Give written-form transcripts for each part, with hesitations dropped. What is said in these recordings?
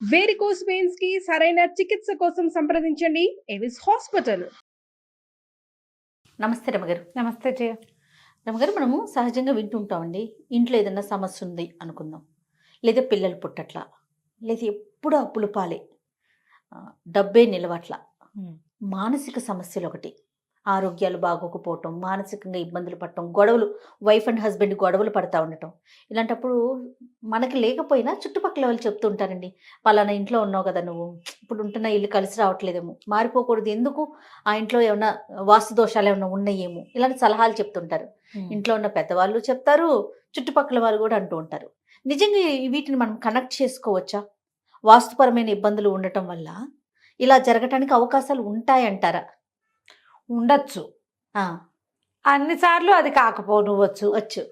Varicose veins కి సరైన చికిత్స కోసం సంప్రదించండి ఎవిస్ హాస్పిటల్. నమస్తే రమగారు. నమస్తే జయ. రమగారు, మనము సహజంగా వింటుంటామండి, ఇంట్లో ఏదన్నా సమస్య ఉంది అనుకుందాం, లేదా పిల్లలు పుట్టట్లా, లేదా ఎప్పుడు అప్పులు పాలే, డబ్బే నిలవట్లా, మానసిక సమస్యలు ఒకటి, ఆరోగ్యాలు బాగోకపోవటం, మానసికంగా ఇబ్బందులు పడటం, గొడవలు, వైఫ్ అండ్ హస్బెండ్ గొడవలు పడతా ఉండటం. ఇలాంటప్పుడు మనకి లేకపోయినా చుట్టుపక్కల వాళ్ళు చెప్తుంటారండి, పలానా ఇంట్లో ఉన్నావు కదా నువ్వు, ఇప్పుడు ఉంటున్న ఇల్లు కలిసి రావట్లేదేమో, మారిపోకూడదు, ఎందుకు ఆ ఇంట్లో ఏమన్నా వాస్తు దోషాలు ఏమన్నా ఉన్నాయేమో, ఇలాంటి సలహాలు చెప్తుంటారు. ఇంట్లో ఉన్న పెద్దవాళ్ళు చెప్తారు, చుట్టుపక్కల వాళ్ళు కూడా అంటూ ఉంటారు. నిజంగా వీటిని మనం కనెక్ట్ చేసుకోవచ్చా? వాస్తుపరమైన ఇబ్బందులు ఉండటం వల్ల ఇలా జరగటానికి అవకాశాలు ఉంటాయంటారా? ఉండొచ్చు. అన్నిసార్లు అది కాకపోవచ్చు. వచ్చు.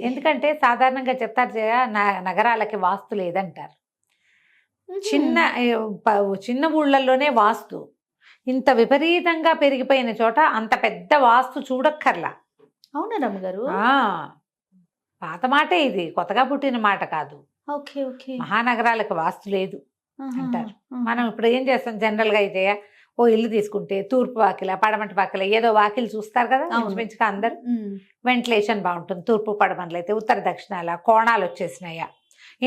ఎందుకంటే సాధారణంగా చెప్తారు జయ, నగరాలకి వాస్తు లేదంటారు. చిన్న ఊళ్ళల్లోనే వాస్తు, ఇంత విపరీతంగా పెరిగిపోయిన చోట అంత పెద్ద వాస్తు చూడక్కర్లా. అవునా రమ్మగారు? పాత మాటే ఇది, కొత్తగా పుట్టిన మాట కాదు. Okay okay. మహానగరాలకు వాస్తు లేదు అంటారు. మనం ఇప్పుడు ఏం చేస్తాం జనరల్గా అయితే, ఓ ఇల్లు తీసుకుంటే తూర్పు వాకిల, పడమటి వాకిల, ఏదో వాకిలు చూస్తారు కదా మంచిగా అందరు. వెంటిలేషన్ బాగుంటుంది. తూర్పు పడమరలు అయితే, ఉత్తర దక్షిణాల కోణాలు వచ్చేసినాయా,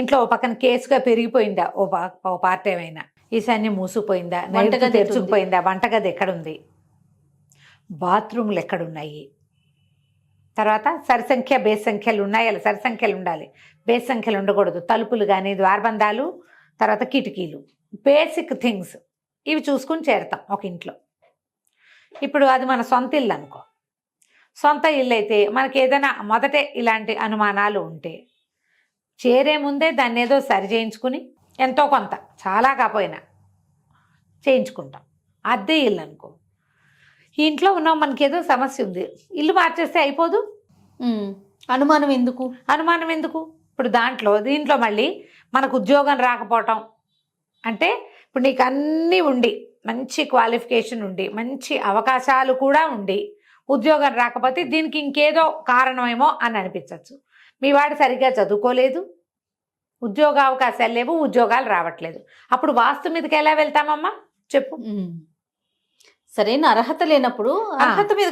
ఇంట్లో ఓ పక్కన కేసుగా పెరిగిపోయిందా, ఓ పార్ట్ ఏమైనా, ఈశాన్యం మూసుకుపోయిందా, నైరుతి తెరుచుకుపోయిందా, వంటగది ఎక్కడుంది, బాత్రూమ్లు ఎక్కడున్నాయి, తర్వాత సరిసంఖ్య బేస్ సంఖ్యలు ఉన్నాయి, అలా సరిసంఖ్యలు ఉండాలి, బేస్ సంఖ్యలు ఉండకూడదు, తలుపులు కానీ ద్వారబంధాలు, తర్వాత కిటికీలు, బేసిక్ థింగ్స్ ఇవి చూసుకుని చేరతాం ఒక ఇంట్లో. ఇప్పుడు అది మన సొంత ఇల్లు అనుకో, సొంత ఇల్లు అయితే మనకి ఏదైనా మొదటే ఇలాంటి అనుమానాలు ఉంటే చేరే ముందే దాన్ని ఏదో సరి చేయించుకుని, ఎంతో కొంత చాలా కాకపోయినా చేయించుకుంటాం. అద్దె ఇల్లు అనుకో, ఈ ఇంట్లో ఉన్నాం, మనకి ఏదో సమస్య ఉంది, ఇల్లు మార్చేస్తే అయిపోదు. అనుమానం ఎందుకు? ఇప్పుడు దీంట్లో మళ్ళీ మనకు ఉద్యోగం రాకపోవటం అంటే, ఇప్పుడు నీకు అన్నీ ఉండి, మంచి క్వాలిఫికేషన్ ఉండి, మంచి అవకాశాలు కూడా ఉండి, ఉద్యోగం రాకపోతే దీనికి ఇంకేదో కారణమేమో అని అనిపించవచ్చు. మీ వాడు సరిగ్గా చదువుకోలేదు, ఉద్యోగ అవకాశాలు లేవు, ఉద్యోగాలు రావట్లేదు, అప్పుడు వాస్తు మీదకి ఎలా వెళ్తామమ్మా చెప్పు? సరైన అర్హత లేనప్పుడు అర్హత మీద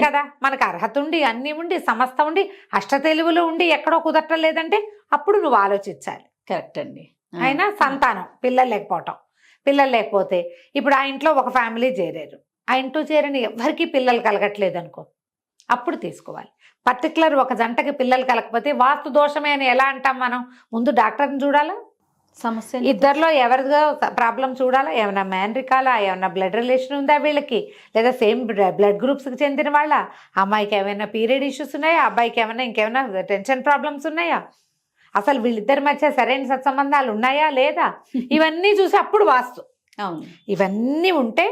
కదా మనకు అర్హత ఉండి, అన్నీ ఉండి, సమస్త ఉండి, అష్టతెలుగులు ఉండి ఎక్కడో కుదరటం లేదంటే అప్పుడు నువ్వు ఆలోచించాలి. కరెక్ట్ అండి. అయినా సంతానం, పిల్లలు లేకపోతే ఇప్పుడు ఆ ఇంట్లో ఒక ఫ్యామిలీ చేరారు, ఆ ఇంట్లో చేరని ఎవరికి పిల్లలు కలగట్లేదు అనుకో, అప్పుడు తీసుకోవాలి. పర్టికులర్ ఒక జంటకి పిల్లలు కలగకపోతే వాస్తు దోషమే అని ఎలా అంటాం మనం? ముందు డాక్టర్ని చూడాలా, సమస్య ఇద్దరిలో ఎవరిదో ప్రాబ్లం చూడాలా, ఏమైనా మ్యాన్రికాలా, ఏమైనా బ్లడ్ రిలేషన్ ఉందా వీళ్ళకి, లేదా సేమ్ బ్లడ్ గ్రూప్స్కి చెందిన వాళ్ళ, అమ్మాయికి ఏమైనా పీరియడ్ ఇష్యూస్ ఉన్నాయా, అబ్బాయికి ఏమైనా ఇంకేమైనా టెన్షన్ ప్రాబ్లమ్స్ ఉన్నాయా, అసలు వీళ్ళిద్దరి మధ్య సరైన సత్సంబంధాలు ఉన్నాయా లేదా, ఇవన్నీ చూసి అప్పుడు వాస్తు. ఇవన్నీ ఉంటే,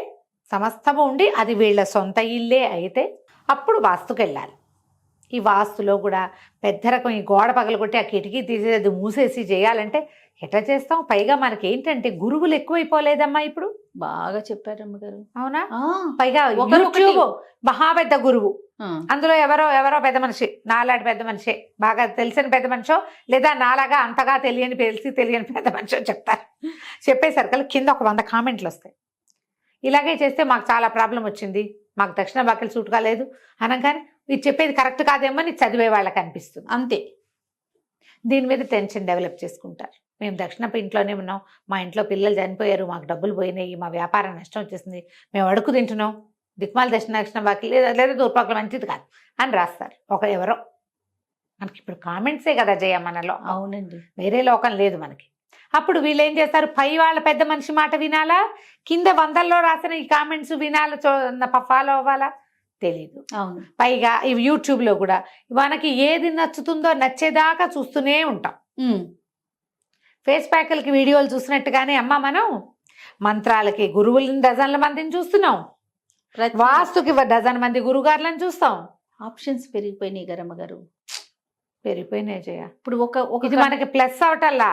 సమస్తము ఉండి అది వీళ్ళ సొంత ఇల్లే అయితే అప్పుడు వాస్తుకి వెళ్ళాలి. ఈ వాస్తులో కూడా పెద్ద రకం ఈ గోడ పగలగొట్టి ఆ కిటికీ తీసేది మూసేసి చేయాలంటే ఎట్లా చేస్తాం? పైగా మనకి ఏంటంటే గురువులు ఎక్కువైపోలేదమ్మా ఇప్పుడు. బాగా చెప్పారు అమ్మగారు. అవునా? పైగా యూట్యూబ్ మహా పెద్ద గురువు, అందులో ఎవరో పెద్ద మనిషి, నాలాంటి పెద్ద మనిషి, బాగా తెలిసిన పెద్ద మనిషో, లేదా నాలాగా అంతగా తెలియని పెద్ద మనిషో చెప్తారు. చెప్పేసరికి కింద ఒక 100 కామెంట్లు వస్తాయి. ఇలాగే చేస్తే మాకు చాలా ప్రాబ్లం వచ్చింది, మాకు దక్షిణ బాకలు సూట్ కాలేదు అనగానే ఇది చెప్పేది కరెక్ట్ కాదేమో అని చదివే వాళ్ళకి అనిపిస్తుంది. అంతే. దీని మీద టెన్షన్ డెవలప్ చేసుకుంటారు. మేము దక్షిణపు ఇంట్లోనే ఉన్నాం, మా ఇంట్లో పిల్లలు చనిపోయారు, మాకు డబ్బులు పోయినాయి, మా వ్యాపారం నష్టం వచ్చేసింది, మేము అడుగు తింటున్నాం, దిక్మాల దక్షిణ బాకి లేదా దూర్పాకులు మంచిది కాదు అని రాస్తారు ఎవరో. మనకి ఇప్పుడు కామెంట్సే కదా జయ మనలో. అవునండి, వేరే లోకం లేదు మనకి. అప్పుడు వీళ్ళు ఏం చేస్తారు, పై వాళ్ళ పెద్ద మనిషి మాట వినాలా, కింద 100లో రాసిన ఈ కామెంట్స్ వినాలా, ఫాలో అవ్వాలా తెలీదు. పైగా ఇవి యూట్యూబ్లో కూడా మనకి ఏది నచ్చుతుందో నచ్చేదాకా చూస్తూనే ఉంటాం. ఫేస్ ప్యాక్లకి వీడియోలు చూసినట్టుగానే అమ్మ మనం మంత్రాలకి గురువులని డజన్ల మందిని చూస్తున్నాం, వాస్తుకి డజన్ మంది గురుగారులను చూస్తాం. ఆప్షన్స్ పెరిగిపోయినాయి గరమ్మ గారు, పెరిగిపోయినాయి జయ. ఇప్పుడు ఇది మనకి ప్లస్ అవటల్లా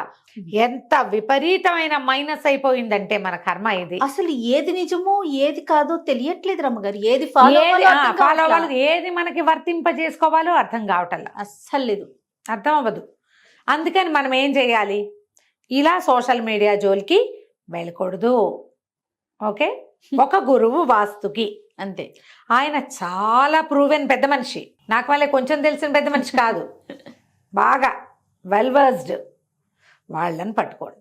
ఎంత విపరీతమైన మైనస్ అయిపోయిందంటే మన కర్మ ఇది. అసలు ఏది నిజమో ఏది కాదో తెలియట్లేదు రమ్మగారు, ఏది ఫాలో అవ్వాలి, ఏది మనకి వర్తింపజేసుకోవాలో అర్థం కావటల్లా, అస్సలు లేదు, అర్థం అవ్వదు. అందుకని మనం ఏం చేయాలి, ఇలా సోషల్ మీడియా జోలికి వెళ్ళకూడదు. ఓకే. ఒక గురువు వాస్తుకి అంతే. ఆయన చాలా ప్రూవెన్ పెద్ద మనిషి, నాకు వాళ్ళే కొంచెం తెలిసిన పెద్ద మనిషి కాదు, బాగా వెల్ వర్స్డ్. వాళ్ళని పట్టుకోండి.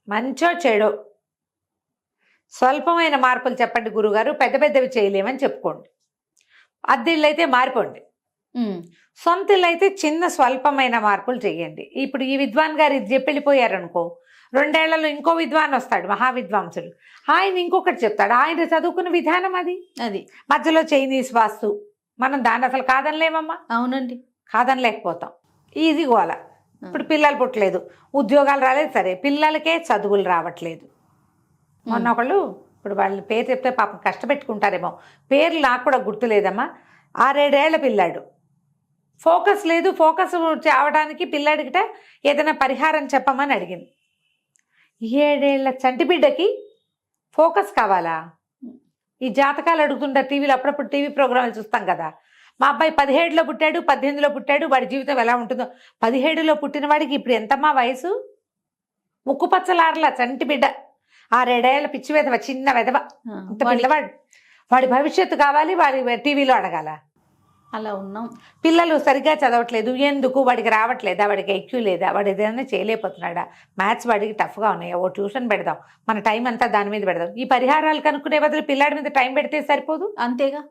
మంచో చెడో స్వల్పమైన మార్పులు చెప్పండి గురుగారు, పెద్ద పెద్దవి చేయలేమని చెప్పుకోండి. అద్దెళ్ళు అయితే మారిపోండి, సొంత ఇల్లు అయితే చిన్న స్వల్పమైన మార్పులు చేయండి. ఇప్పుడు ఈ విద్వాన్ గారు ఇది చెప్పి వెళ్ళిపోయారనుకో, 2 ఏళ్లలో ఇంకో విద్వాన్ వస్తాడు, మహావిద్వాంసుడు, ఆయన ఇంకొకటి చెప్తాడు. ఆయన చదువుకున్న విధానం అది మధ్యలో చైనీస్ వాస్తు, మనం దాన్ని అసలు కాదనలేమమ్మా. అవునండి, కాదనలేకపోతాం. ఈజీ గోల. ఇప్పుడు పిల్లలు పుట్టలేదు, ఉద్యోగాలు రాలేదు, సరే పిల్లలకే చదువులు రావట్లేదు. మొన్న ఒకళ్ళు, ఇప్పుడు వాళ్ళ పేరు చెప్తే పాపం కష్టపెట్టుకుంటారేమో, పేర్లు నాకు కూడా గుర్తులేదమ్మా, 6-7 ఏళ్ల పిల్లాడు, ఫోకస్ లేదు. ఫోకస్ అవడానికి పిల్లాడికిట ఏదైనా పరిహారం చెప్పమని అడిగింది. 7 ఏళ్ల చంటి బిడ్డకి ఫోకస్ కావాలా? ఈ జాతకాలు అడుగుతుంటారు టీవీలో, అప్పుడప్పుడు టీవీ ప్రోగ్రాంలు చూస్తాం కదా. మా అబ్బాయి 17లో పుట్టాడు, 18లో పుట్టాడు, వాడి జీవితం ఎలా ఉంటుందో. 17లో పుట్టిన వాడికి ఇప్పుడు ఎంతమ్మా వయసు? ముక్కు పచ్చలారలా చంటి బిడ్డ, 6-7 ఏళ్ల పిచ్చి వెధవ, చిన్న వెధవ, ఇంత పిల్లవాడు. వాడి భవిష్యత్తు కావాలి, వాడి టీవీలో అడగాల. అలా ఉన్నాం. పిల్లలు సరిగ్గా చదవట్లేదు, ఎందుకు? వాడికి రావట్లేదా? వాడికి ఐక్యూ లేదా? వాడు ఏదైనా చేయలేకపోతున్నాడా? మ్యాథ్స్ వాడికి టఫ్గా ఉన్నాయా? ఓ ట్యూషన్ పెడదాం, మన టైం అంతా దాని మీద పెడదాం. ఈ పరిహారాలు కనుక్కునే బదులు పిల్లాడి మీద టైం పెడితే సరిపోదు? అంతేగా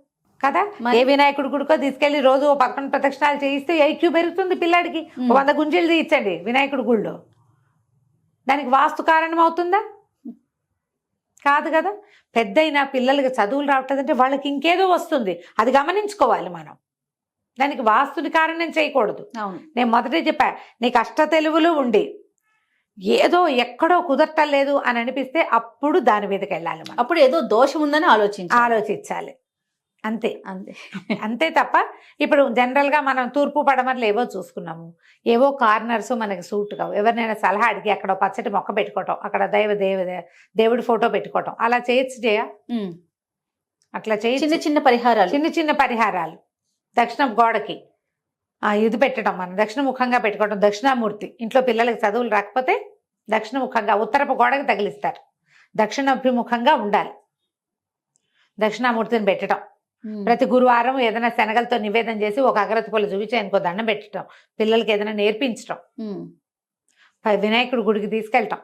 కదా. ఏ వినాయకుడి గుడికో తీసుకెళ్లి రోజు 11 ప్రదక్షిణాలు చేయిస్తే ఐక్యూ పెరుగుతుంది పిల్లాడికి. 100 గుంజీలు తీయించండి వినాయకుడి గుళ్ళో, దానికి వాస్తు కారణం అవుతుందా? కాదు కదా. పెద్దయినా పిల్లలకి చదువులు రావట్లేదంటే వాళ్ళకి ఇంకేదో వస్తుంది, అది గమనించుకోవాలి మనం. దానికి వాస్తుని కారణం చేయకూడదు. నేను మొదటే చెప్పా, నీకు అష్ట తెలుగులు ఉండి ఏదో ఎక్కడో కుదరటలేదు అని అనిపిస్తే అప్పుడు దాని మీదకి వెళ్ళాలి మనం. అప్పుడు ఏదో దోషం ఉందని ఆలోచించాలి. అంతే అంతే అంతే తప్ప ఇప్పుడు జనరల్గా మనం తూర్పు పడమరలు ఏవో చూసుకున్నాము, ఏవో కార్నర్స్ మనకి సూట్ కావు. ఎవరినైనా సలహా అడిగి అక్కడ పచ్చటి మొక్క పెట్టుకోవటం, అక్కడ దేవుడి ఫోటో పెట్టుకోవటం, అలా చేయొచ్చు చేయ. అట్లా చేయ. చిన్న పరిహారాలు దక్షిణ గోడకి ఇది పెట్టడం, మనం దక్షిణముఖంగా పెట్టుకోవడం. దక్షిణామూర్తి ఇంట్లో పిల్లలకి చదువులు రాకపోతే దక్షిణముఖంగా, ఉత్తరపు గోడకి తగిలిస్తారు. దక్షిణాభిముఖంగా ఉండాలి. దక్షిణామూర్తిని పెట్టడం. ప్రతి గురువారం ఏదైనా శనగలతో నివేదన చేసి ఒక అగరత్తి పొల చూపించి ఆయనకో దండం పెట్టడం, పిల్లలకి ఏదైనా నేర్పించడం, వినాయకుడి గుడికి తీసుకెళ్ళటం,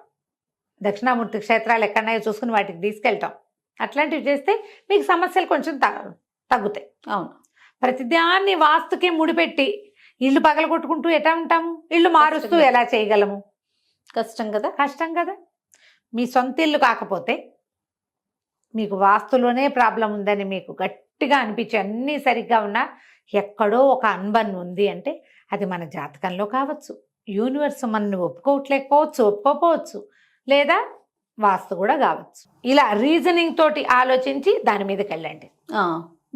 దక్షిణామూర్తి క్షేత్రాలు ఎక్కడన్నాయో చూసుకుని వాటికి తీసుకెళ్ళటం, అట్లాంటివి చేస్తే మీకు సమస్యలు కొంచెం తగ్గుతాయి. అవును. ప్రతిదాన్ని వాస్తుకి ముడిపెట్టి ఇల్లు పగలగొట్టుకుంటూ ఎట్లా ఉంటాము? ఇల్లు మారుస్తూ ఎలా చేయగలము? కష్టం కదా. మీ సొంత ఇల్లు కాకపోతే మీకు వాస్తులోనే ప్రాబ్లం ఉందని మీకు గట్టిగా అనిపించి అన్నీ సరిగ్గా ఉన్నా ఎక్కడో ఒక అన్బన్ ఉంది అంటే అది మన జాతకంలో కావచ్చు, యూనివర్స్ మనల్ని ఒప్పుకోకపోవచ్చు, లేదా వాస్తు కూడా కావచ్చు. ఇలా రీజనింగ్ తోటి ఆలోచించి దాని మీదకి వెళ్ళండి.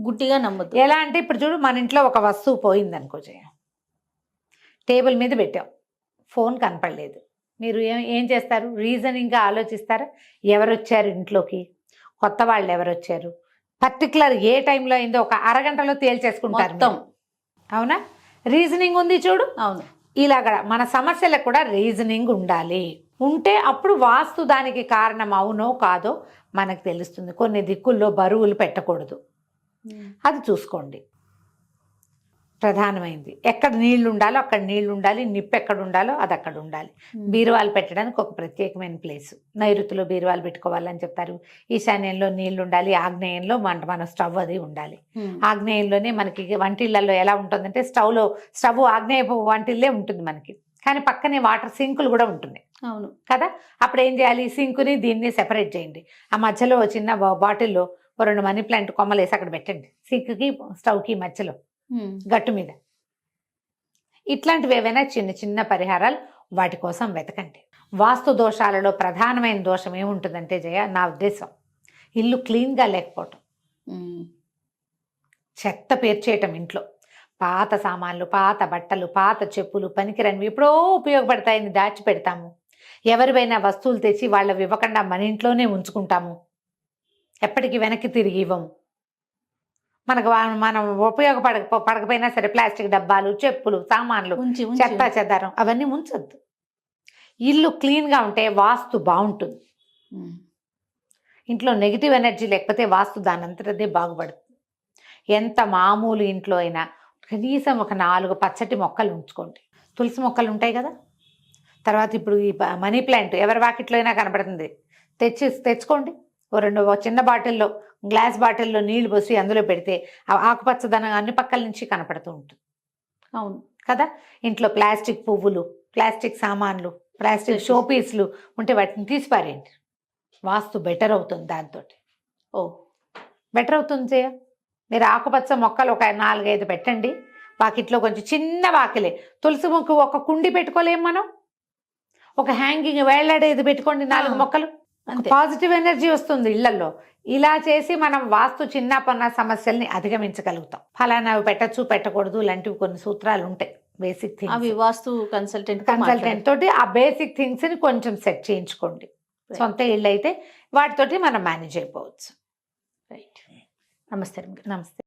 గుడ్డిగా నమ్మద్దు. ఎలా అంటే ఇప్పుడు చూడు, మన ఇంట్లో ఒక వస్తువు పోయింది అనుకో, టేబుల్ మీద పెట్టాం, ఫోన్ కనపడలేదు, మీరు ఏం చేస్తారు? రీజనింగ్గా ఆలోచిస్తారా? ఎవరు వచ్చారు ఇంట్లోకి, కొత్త వాళ్ళు ఎవరు వచ్చారు, పర్టికులర్ ఏ టైంలో అయిందో ఒక అరగంటలో తేల్చేసుకుంటారు. అవునా? రీజనింగ్ ఉంది చూడు. అవును. ఇలాగ మన సమస్యలకు కూడా రీజనింగ్ ఉండాలి. ఉంటే అప్పుడు వాస్తు దానికి కారణం అవునో కాదో మనకు తెలుస్తుంది. కొన్ని దిక్కుల్లో బరువులు పెట్టకూడదు, అది చూసుకోండి. ప్రధానమైంది ఎక్కడ నీళ్లు ఉండాలో అక్కడ నీళ్లు ఉండాలి, నిప్పు ఎక్కడ ఉండాలో అది అక్కడ ఉండాలి. బీరువాలు పెట్టడానికి ఒక ప్రత్యేకమైన ప్లేసు, నైరుతిలో బీరువాలు పెట్టుకోవాలని చెప్తారు. ఈశాన్యంలో నీళ్లు ఉండాలి, ఆగ్నేయంలో మన స్టవ్ అది ఉండాలి. ఆగ్నేయంలోనే మనకి వంటిళ్లలో ఎలా ఉంటుందంటే స్టవ్ ఆగ్నేయ వంటిల్లే ఉంటుంది మనకి, కానీ పక్కనే వాటర్ సింకులు కూడా ఉంటుంది. అవును కదా. అప్పుడు ఏం చేయాలి? సింకుని దీన్ని సెపరేట్ చేయండి. ఆ మధ్యలో చిన్న బాటిల్లో 2 మనీ ప్లాంట్ కొమ్మలు వేసి అక్కడ పెట్టండి, సింక్కి స్టవ్కి మధ్యలో గట్టు మీద. ఇట్లాంటివి ఏవైనా చిన్న చిన్న పరిహారాలు వాటి కోసం వెతకండి. వాస్తు దోషాలలో ప్రధానమైన దోషం ఏముంటుందంటే జయ, నా ఉద్దేశం ఇల్లు క్లీన్గా లేకపోవటం, చెత్త పేర్చేయటం. ఇంట్లో పాత సామాన్లు, పాత బట్టలు, పాత చెప్పులు, పనికిరనివి ఎప్పుడో ఉపయోగపడతాయని దాచిపెడతాము. ఎవరివైనా వస్తువులు తెచ్చి వాళ్ళవి ఇవ్వకుండా మన ఇంట్లోనే ఉంచుకుంటాము, ఎప్పటికీ వెనక్కి తిరిగి ఇవ్వము. మనం పడకపోయినా సరే ప్లాస్టిక్ డబ్బాలు, చెప్పులు, సామాన్లు, చెత్త చెదారం అవన్నీ ఉంచొద్దు. ఇల్లు క్లీన్గా ఉంటే వాస్తు బాగుంటుంది. ఉమ్. ఇంట్లో నెగిటివ్ ఎనర్జీ లేకపోతే వాస్తు దాని అంతటదే బాగుపడుతుంది. ఎంత మామూలు ఇంట్లో అయినా కనీసం ఒక 4 పచ్చటి మొక్కలు ఉంచుకోండి. తులసి మొక్కలు ఉంటాయి కదా, తర్వాత ఇప్పుడు ఈ మనీ ప్లాంట్ ఎవరి వాకిట్లో అయినా కనపడుతుంది, తెచ్చుకోండి. ఓ చిన్న బాటిల్లో, గ్లాస్ బాటిల్లో నీళ్లు పోసి అందులో పెడితే ఆ ఆకుపచ్చదనం అన్ని పక్కల నుంచి కనపడుతూ ఉంటుంది. అవును కదా, ఇంట్లో ప్లాస్టిక్ పువ్వులు, ప్లాస్టిక్ సామాన్లు, ప్లాస్టిక్ షోపీస్లు ఉంటే వాటిని తీసిపారేయండి. వాస్తు బెటర్ అవుతుంది దాంతో. ఓ బెటర్ అవుతుంది జయ. మీరు ఆకుపచ్చ మొక్కలు ఒక 4-5 పెట్టండి. వాకిట్లో కొంచెం చిన్న వాకిలే, తులసి మొక్క ఒక కుండి పెట్టుకోలేము మనం, ఒక హ్యాంగింగ్ వేళ్లాడేది పెట్టుకోండి 4 మొక్కలు. అంతే. పాజిటివ్ ఎనర్జీ వస్తుంది ఇళ్లలో. ఇలా చేసి మనం వాస్తు చిన్న పన్న సమస్యల్ని అధిగమించగలుగుతాం. ఫలానావి పెట్టచ్చు పెట్టకూడదు లాంటివి కొన్ని సూత్రాలు ఉంటాయి, బేసిక్ అవి థింగ్స్. వాస్తు కన్సల్టెంట్ తోటి ఆ బేసిక్ థింగ్స్ ని కొంచెం సెట్ చేయించుకోండి. సొంత ఇళ్ళు అయితే వాటితోటి మనం మేనేజ్ అయిపోవచ్చు. రైట్. నమస్తే. నమస్తే.